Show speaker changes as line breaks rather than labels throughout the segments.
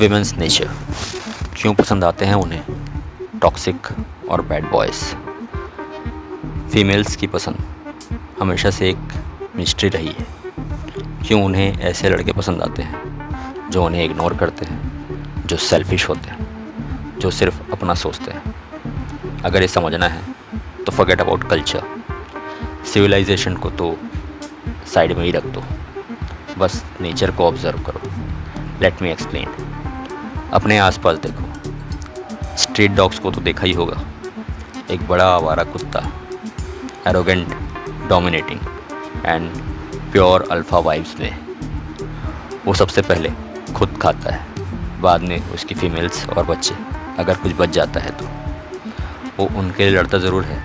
Women's nature, क्यों पसंद आते हैं उन्हें टॉक्सिक और बैड बॉयज़। फीमेल्स की पसंद हमेशा से एक मिस्ट्री रही है। क्यों उन्हें ऐसे लड़के पसंद आते हैं जो उन्हें इग्नोर करते हैं, जो सेल्फिश होते हैं, जो सिर्फ अपना सोचते हैं। अगर ये समझना है तो फॉरगेट अबाउट कल्चर, सिविलाइजेशन को तो साइड में ही रख दो, बस नेचर को ऑब्जर्व करो। Let me explain. अपने आसपास देखो, स्ट्रीट डॉग्स को तो देखा ही होगा। एक बड़ा आवारा कुत्ता, arrogant, dominating and pure alpha vibes में, वो सबसे पहले खुद खाता है, बाद में उसकी फीमेल्स और बच्चे। अगर कुछ बच जाता है तो वो उनके लिए लड़ता ज़रूर है,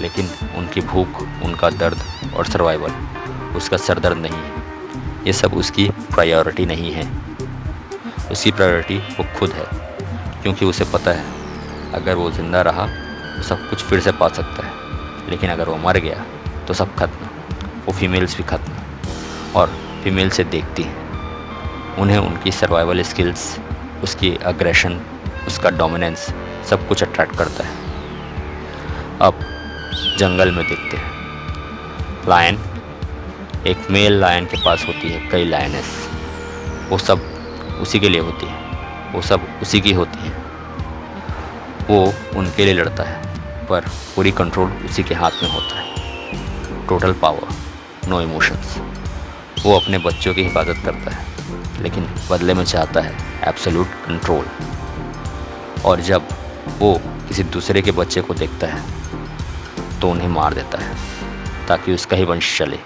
लेकिन उनकी भूख, उनका दर्द और सर्वाइवल उसका सरदर्द नहीं है। ये सब उसकी प्रायोरिटी नहीं है। उसकी प्रायोरिटी वो खुद है, क्योंकि उसे पता है अगर वो ज़िंदा रहा तो सब कुछ फिर से पा सकता है, लेकिन अगर वो मर गया तो सब खत्म। वो फीमेल्स भी खत्म, और फीमेल से देखती हैं। उन्हें उनकी सर्वाइवल स्किल्स, उसकी अग्रेशन, उसका डोमिनेंस सब कुछ अट्रैक्ट करता है। अब जंगल में देखते हैं लायन। एक मेल लायन के पास होती है कई लायनेस। वो सब उसी के लिए होती है, वो सब उसी की होती हैं। वो उनके लिए लड़ता है, पर पूरी कंट्रोल उसी के हाथ में होता है। Total power, no emotions. वो अपने बच्चों की हिफाजत करता है, लेकिन बदले में चाहता है एब्सोल्यूट कंट्रोल। और जब वो किसी दूसरे के बच्चे को देखता है तो उन्हें मार देता है, ताकि उसका ही वंश चले,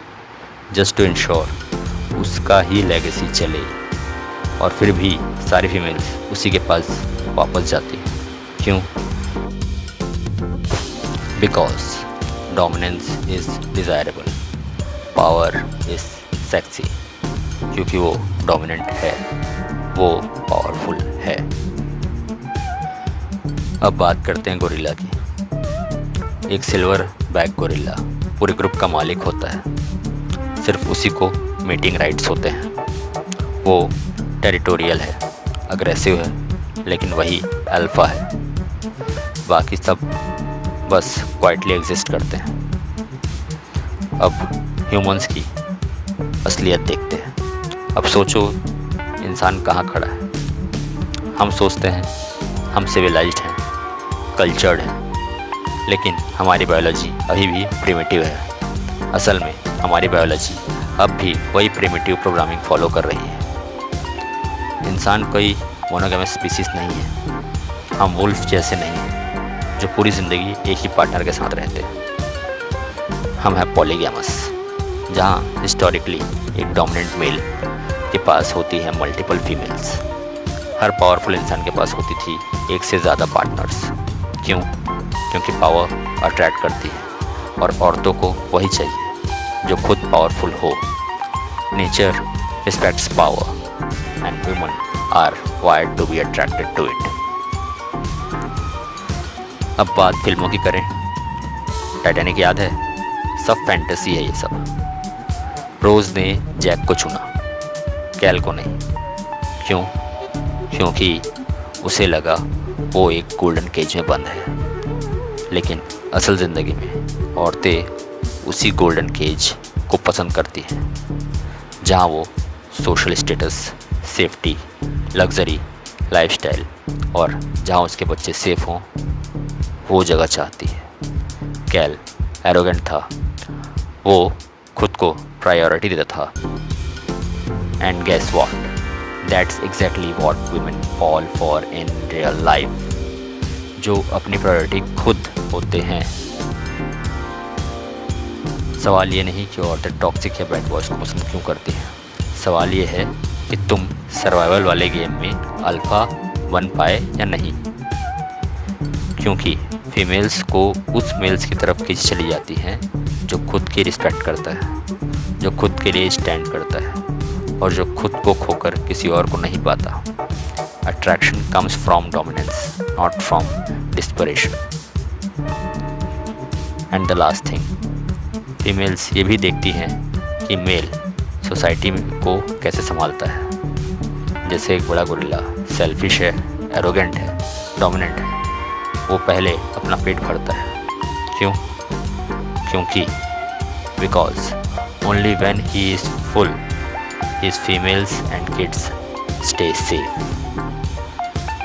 जस्ट टू इंश्योर उसका ही लेगेसी चले। और फिर भी सारी फीमेल्स उसी के पास वापस जाती हैं। क्यों? Because dominance is desirable, power is sexy. क्योंकि वो डोमिनेंट है, वो पावरफुल है। अब बात करते हैं गोरिल्ला की। एक सिल्वर बैक गोरिल्ला पूरे ग्रुप का मालिक होता है। सिर्फ उसी को मीटिंग राइट्स होते हैं। वो टेरिटोरियल है, अग्रेसिव है, लेकिन वही अल्फ़ा है। बाकी सब बस क्वाइटली एग्जिस्ट करते हैं। अब ह्यूमंस की असलियत देखते हैं। अब सोचो, इंसान कहाँ खड़ा है। हम सोचते हैं हम सिविलाइज्ड हैं, कल्चर्ड हैं, लेकिन हमारी बायोलॉजी अभी भी प्रिमिटिव है। असल में हमारी बायोलॉजी अब भी वही प्रिमिटिव प्रोग्रामिंग फॉलो कर रही है। इंसान कोई मोनोगेमस स्पीसीज नहीं है। हम वुल्फ जैसे नहीं हैं जो पूरी ज़िंदगी एक ही पार्टनर के साथ रहते हैं। हम हैं पॉलीगैमस, जहाँ हिस्टोरिकली एक डोमिनेंट मेल के पास होती है मल्टीपल फीमेल्स। हर पावरफुल इंसान के पास होती थी एक से ज़्यादा पार्टनर्स। क्यों? क्योंकि पावर अट्रैक्ट करती है, और औरतों को वही चाहिए जो खुद पावरफुल हो। Nature respects power and women are wired to be attracted to it. अब बात फिल्मों की करें। टाइटैनिक याद है? सब फैंटेसी है ये सब। रोज़ ने जैक को चुना, कैल को नहीं। क्यों? क्योंकि उसे लगा वो एक गोल्डन केज में बंद है। लेकिन असल ज़िंदगी में औरतें उसी गोल्डन केज को पसंद करती हैं, जहाँ वो social status, safety, luxury lifestyle और जहाँ उसके बच्चे सेफ हों, वो जगह चाहती है। कैल एरोगेंट था, वो खुद को प्रायोरिटी देता था। And guess what, that's exactly what women fall for in real life. जो अपनी प्रायोरिटी खुद होते हैं। सवाल ये नहीं कि औरतें टॉक्सिक या बैड बॉयज़ को पसंद क्यों करती हैं। सवाल ये है कि तुम सर्वाइवल वाले गेम में अल्फ़ा बन पाए या नहीं। क्योंकि फीमेल्स को उस मेल्स की तरफ खींच चली जाती हैं जो खुद की रिस्पेक्ट करता है, जो खुद के लिए स्टैंड करता है, और जो खुद को खोकर किसी और को नहीं पाता। Attraction comes from dominance, not from dispersion. And the last thing, females ये भी देखती हैं कि मेल सोसाइटी को कैसे संभालता है। जैसे एक बड़ा गोरिल्ला सेल्फिश है, एरोगेंट है, डोमिनेंट है, वो पहले अपना पेट भरता है। क्यों? क्योंकि because only when he is full his females and kids stay safe.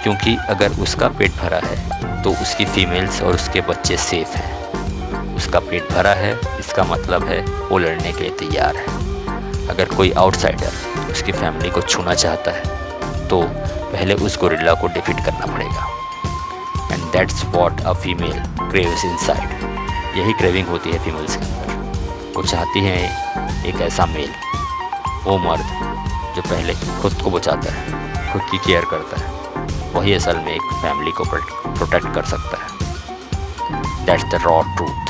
क्योंकि अगर उसका पेट भरा है तो उसकी फीमेल्स और उसके बच्चे सेफ हैं। उसका पेट भरा है, इसका मतलब है वो लड़ने के लिए तैयार है। अगर कोई आउटसाइडर उसकी फैमिली को छूना चाहता है तो पहले उस गोरिल्ला को डिफीट करना पड़ेगा। And that's what a female craves inside. यही क्रेविंग होती है फीमेल्स के अंदर। वो चाहती है एक ऐसा मेल, वो मर्द जो पहले खुद को बचाता है, खुद की केयर करता है, वही असल में एक फैमिली को प्रोटेक्ट कर सकता है। That's the raw truth.